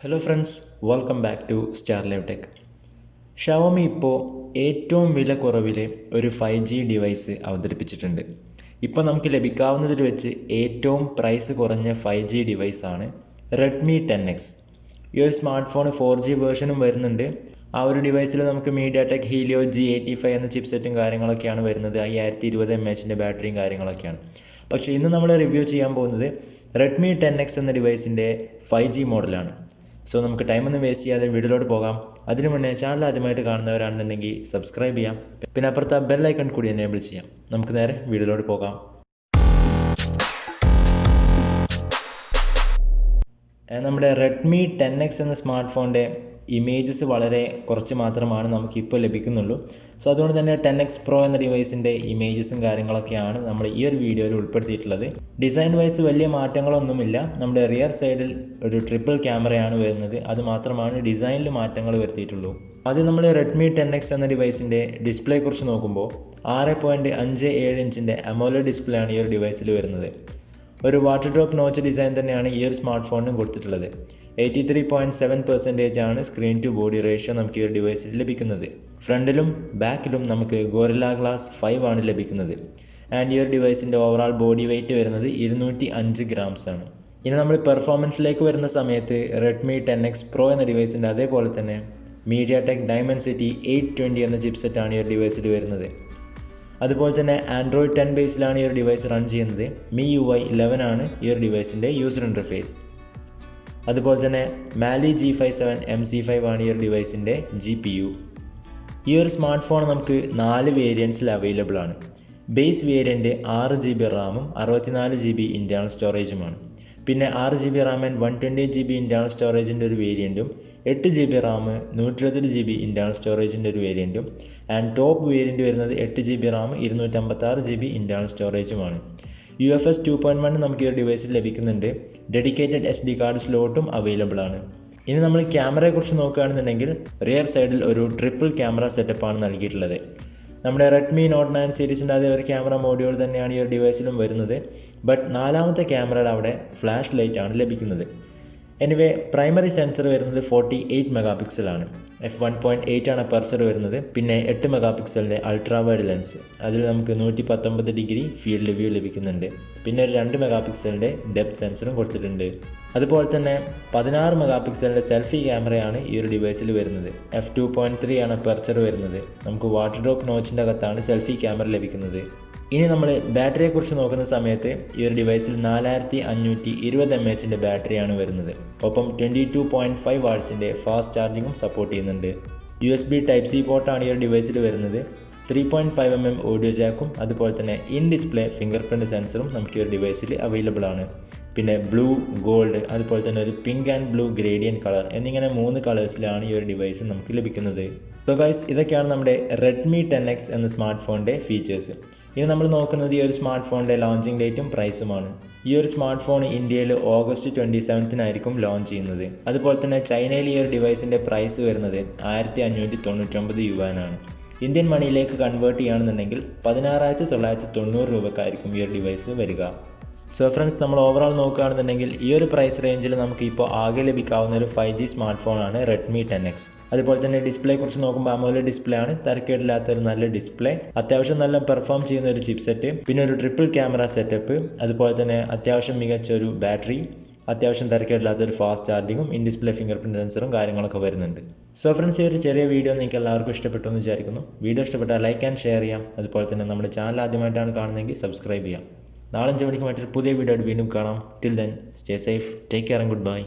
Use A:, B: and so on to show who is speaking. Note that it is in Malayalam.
A: Hello friends, welcome back to star live tech. Xiaomi ഇപ്പോൾ ഏറ്റവും വില കുറവിൽ ഒരു 5G ഡിവൈസ് അവതരിപ്പിച്ചിട്ടുണ്ട്. ഇപ്പോൾ നമുക്ക് ലഭിക്കാവുന്നതിൽ വെച്ച് ഏറ്റവും പ്രൈസ് കുറഞ്ഞ 5G ഡിവൈസാണ് റെഡ്മി 10X. ഈ ഒരു സ്മാർട്ട് ഫോൺ 4G വേർഷനും വരുന്നുണ്ട്. ആ ഒരു ഡിവൈസിൽ നമുക്ക് മീഡിയാടെക് ഹീലിയോ G85 എന്ന ചിപ്സെറ്റും കാര്യങ്ങളൊക്കെയാണ് വരുന്നത്. 5020 mAh ബാറ്ററിയും കാര്യങ്ങളൊക്കെയാണ്. പക്ഷേ ഇന്ന് നമ്മൾ റിവ്യൂ ചെയ്യാൻ പോകുന്നത് റെഡ്മി 10X എന്ന ഡിവൈസിൻ്റെ 5G മോഡലാണ്. സോ നമുക്ക് ടൈമൊന്നും വേസ്റ്റ് ചെയ്യാതെ വീഡിയോയിലോട്ട് പോകാം. അതിനു മുന്നേ ചാനൽ ആദ്യമായിട്ട് കാണുന്നവരാണെന്നുണ്ടെങ്കിൽ സബ്സ്ക്രൈബ് ചെയ്യാം, പിന്നെ അപ്പുറത്തെ ബെൽ ഐക്കൺ കൂടി എനേബിൾ ചെയ്യാം. നമുക്ക് നേരെ വീഡിയോയിലോട്ട് പോകാം. നമ്മുടെ റെഡ്മി 10X എന്ന സ്മാർട്ട് ഫോണിൻ്റെ ഇമേജസ് വളരെ കുറച്ച് മാത്രമാണ് നമുക്കിപ്പോൾ ലഭിക്കുന്നുള്ളൂ. സോ അതുകൊണ്ട് തന്നെ 10X Pro എന്ന ഡിവൈസിൻ്റെ ഇമേജസും കാര്യങ്ങളൊക്കെയാണ് നമ്മൾ ഈ ഒരു വീഡിയോയിൽ ഉൾപ്പെടുത്തിയിട്ടുള്ളത്. ഡിസൈൻ വൈസ് വലിയ മാറ്റങ്ങളൊന്നുമില്ല. നമ്മുടെ റിയർ സൈഡിൽ ഒരു ട്രിപ്പിൾ ക്യാമറയാണ് വരുന്നത്. അത് മാത്രമാണ് ഡിസൈനിൽ മാറ്റങ്ങൾ വരുത്തിയിട്ടുള്ളൂ. ആദ്യം നമ്മൾ റെഡ്മി 10X എന്ന ഡിവൈസിൻ്റെ ഡിസ്പ്ലേ കുറിച്ച് നോക്കുമ്പോൾ 6.57 ഇഞ്ചിൻ്റെ അമോലെഡ് ഡിസ്പ്ലേ ആണ് ഈ ഒരു ഡിവൈസിൽ വരുന്നത്. ഒരു വാട്ടർ ഡ്രോപ്പ് നോച്ച് ഡിസൈൻ തന്നെയാണ് ഈ ഒരു സ്മാർട്ട് ഫോണിനും കൊടുത്തിട്ടുള്ളത്. 83.7% ആണ് സ്ക്രീൻ ടു ബോഡി റേഷ്യോ നമുക്ക് ഈ ഒരു ഡിവൈസിൽ ലഭിക്കുന്നത്. ഫ്രണ്ടിലും ബാക്കിലും നമുക്ക് ഗോറില്ല ഗ്ലാസ് 5 ആണ് ലഭിക്കുന്നത്. ആൻഡ് ഈ ഒരു ഡിവൈസിൻ്റെ ഓവറാൾ ബോഡി വെയ്റ്റ് വരുന്നത് 205 grams ആണ്. ഇനി നമ്മൾ പെർഫോമൻസിലേക്ക് വരുന്ന സമയത്ത് റെഡ്മി 10X Pro എന്ന ഡിവൈസിൻ്റെ അതേപോലെ തന്നെ മീഡിയാടെക് ഡയമൻസിറ്റി 820 എന്ന ചിപ്സെറ്റാണ് ഈ ഒരു ഡിവൈസിൽ വരുന്നത്. അതുപോലെ തന്നെ ആൻഡ്രോയിഡ് 10 ബേസിലാണ് ഈ ഒരു ഡിവൈസ് റൺ ചെയ്യുന്നത്. MIUI 11 ആണ് ഈ ഒരു ഡിവൈസിൻ്റെ യൂസർ ഇൻ്റർഫേസ്. അതുപോലെ തന്നെ മാലി G57 MC5 ആണ് ഈ ഒരു ഡിവൈസിൻ്റെ GPU. ഈ ഒരു സ്മാർട്ട് ഫോൺ നമുക്ക് 4 വേരിയൻസിൽ അവൈലബിൾ ആണ്. ബേസ് വേരിയൻറ്റ് 6GB റാമും 64GB ഇൻറ്റേർണൽ സ്റ്റോറേജുമാണ്. പിന്നെ 6GB Ram and 128GB internal സ്റ്റോറേജിൻ്റെ ഒരു വേരിയൻറ്റും 8GB റാം 128GB ഇൻറ്റേർണൽ സ്റ്റോറേജിൻ്റെ ഒരു വേരിയൻറ്റും ആൻഡ് ടോപ്പ് വേരിയൻറ്റ് വരുന്നത് 8GB Ram 256GB internal സ്റ്റോറേജുമാണ്. UFS 2.1 നമുക്ക് ഈ ഒരു ഡിവൈസിൽ ലഭിക്കുന്നുണ്ട്. ഡെഡിക്കേറ്റഡ് SD കാർഡ് സ്ലോട്ടും അവൈലബിൾ ആണ്. ഇനി നമ്മൾ ക്യാമറയെക്കുറിച്ച് നോക്കുകയാണെന്നുണ്ടെങ്കിൽ റിയർ സൈഡിൽ ഒരു ട്രിപ്പിൾ ക്യാമറ സെറ്റപ്പാണ് നൽകിയിട്ടുള്ളത്. നമ്മുടെ റെഡ്മി നോട്ട് 9 സീരീസിൻ്റെ അതേ ഒരു ക്യാമറ മോഡ്യൂൾ തന്നെയാണ് ഈ ഒരു ഡിവൈസിലും വരുന്നത്. ബട്ട് നാലാമത്തെ ക്യാമറയുടെ അവിടെ ഫ്ലാഷ് ലൈറ്റ് ആണ് ലഭിക്കുന്നത്. എനിവേ പ്രൈമറി സെൻസർ വരുന്നത് 48 MP ആണ്. f1.8 ആണ് അപ്പർച്ചർ വരുന്നത്. പിന്നെ 8 MP അൾട്രാ വൈഡ് ലെൻസ്, അതിൽ നമുക്ക് 119° ഫീൽഡ് വ്യൂ ലഭിക്കുന്നുണ്ട്. പിന്നെ ഒരു 2 MP ഡെപ്ത് സെൻസറും കൊടുത്തിട്ടുണ്ട്. അതുപോലെ തന്നെ 16 MP സെൽഫി ക്യാമറയാണ് ഈ ഒരു ഡിവൈസിൽ വരുന്നത്. f2.3 ആണ് അപ്പർച്ചർ വരുന്നത്. നമുക്ക് വാട്ടർ ഡ്രോപ്പ് നോച്ചിൻ്റെ അകത്താണ് സെൽഫി ക്യാമറ ലഭിക്കുന്നത്. ഇനി നമ്മൾ ബാറ്ററിയെക്കുറിച്ച് നോക്കുന്ന സമയത്ത് ഈ ഒരു ഡിവൈസിൽ 4520 mAh ബാറ്ററിയാണ് വരുന്നത്. ഒപ്പം 22.5 വാട്ട്സിൻ്റെ ഫാസ്റ്റ് ചാർജിങ്ങും സപ്പോർട്ട് ചെയ്യുന്നുണ്ട്. USB Type-C പോർട്ടാണ് ഈ ഒരു ഡിവൈസിൽ വരുന്നത്. 3.5 mm ഓഡിയോ ജാക്കും അതുപോലെ തന്നെ ഇൻ ഡിസ്പ്ലേ ഫിംഗർ പ്രിൻറ്റ് സെൻസറും നമുക്ക് ഈ ഒരു ഡിവൈസിൽ അവൈലബിൾ ആണ്. പിന്നെ ബ്ലൂ, ഗോൾഡ്, അതുപോലെ തന്നെ ഒരു പിങ്ക് ആൻഡ് ബ്ലൂ ഗ്രേഡിയൻ കളർ എന്നിങ്ങനെ 3 കളേഴ്സിലാണ് ഈ ഒരു ഡിവൈസ് നമുക്ക് ലഭിക്കുന്നത്. സോ ഗൈസ്, ഇതൊക്കെയാണ് നമ്മുടെ റെഡ്മി 10X എന്ന സ്മാർട്ട് ഫോണിൻ്റെ ഫീച്ചേഴ്സ്. ഇനി നമ്മൾ നോക്കുന്നത് ഈ ഒരു സ്മാർട്ട് ഫോണിൻ്റെ ലോഞ്ചിങ് ഡേറ്റും പ്രൈസുമാണ്. ഈ ഒരു സ്മാർട്ട് ഫോൺ ഇന്ത്യയിൽ August 27 ലോഞ്ച് ചെയ്യുന്നത്. അതുപോലെ തന്നെ ചൈനയിൽ ഈ ഒരു ഡിവൈസിൻ്റെ പ്രൈസ് വരുന്നത് 1599 യുവാനാണ്. ഇന്ത്യൻ മണിയിലേക്ക് കൺവേർട്ട് ചെയ്യുകയാണെന്നുണ്ടെങ്കിൽ 16,990 രൂപക്കായിരിക്കും ഈ ഒരു ഡിവൈസ് വരിക. സോ ഫ്രണ്ട്സ്, നമ്മൾ ഓവറോൾ നോക്കുകയാണെന്നുണ്ടെങ്കിൽ ഈ ഒരു പ്രൈസ് റേഞ്ചിൽ നമുക്ക് ഇപ്പോൾ ആകെ ലഭിക്കാവുന്ന ഒരു 5G സ്മാർട്ട് ഫോണാണ് റെഡ്മി 10X. അതുപോലെ തന്നെ ഡിസ്പ്ലേ കുറിച്ച് നോക്കുമ്പോൾ അമോലെഡ് ഡിസ്പ്ലേ ആണ്, തരക്കേടില്ലാത്ത ഒരു നല്ല ഡിസ്പ്ലേ, അത്യാവശ്യം നല്ല പെർഫോം ചെയ്യുന്ന ഒരു ചിപ്സെറ്റ്, പിന്നെ ഒരു ട്രിപ്പിൾ ക്യാമറ സെറ്റപ്പ്, അതുപോലെ തന്നെ അത്യാവശ്യം മികച്ച ഒരു ബാറ്ററി, അത്യാവശ്യം തരക്കേടില്ലാത്ത ഒരു ഫാസ്റ്റ് ചാർജിങ്ങും ഇൻ ഡിസ്പ്ലേ ഫിംഗർ പ്രിൻറ്റ് സെൻസറും കാര്യങ്ങളൊക്കെ വരുന്നുണ്ട്. സോ ഫ്രണ്ട്സ്, ഈ ഒരു ചെറിയ വീഡിയോ നിങ്ങൾക്ക് എല്ലാവർക്കും ഇഷ്ടപ്പെട്ടു എന്ന് വിചാരിക്കുന്നു. വീഡിയോ ഇഷ്ടപ്പെട്ടാൽ ലൈക്ക് ആൻഡ് ഷെയർ ചെയ്യാം. അതുപോലെ തന്നെ നമ്മുടെ ചാനൽ ആദ്യമായിട്ടാണ് കാണുന്നതെങ്കിൽ സബ്സ്ക്രൈബ് ചെയ്യാം. നാളെ 5 മണിക്ക് മറ്റൊരു പുതിയ വീഡിയോ ആയിട്ട് വീണ്ടും കാണാം. Till then stay safe, take care and good bye.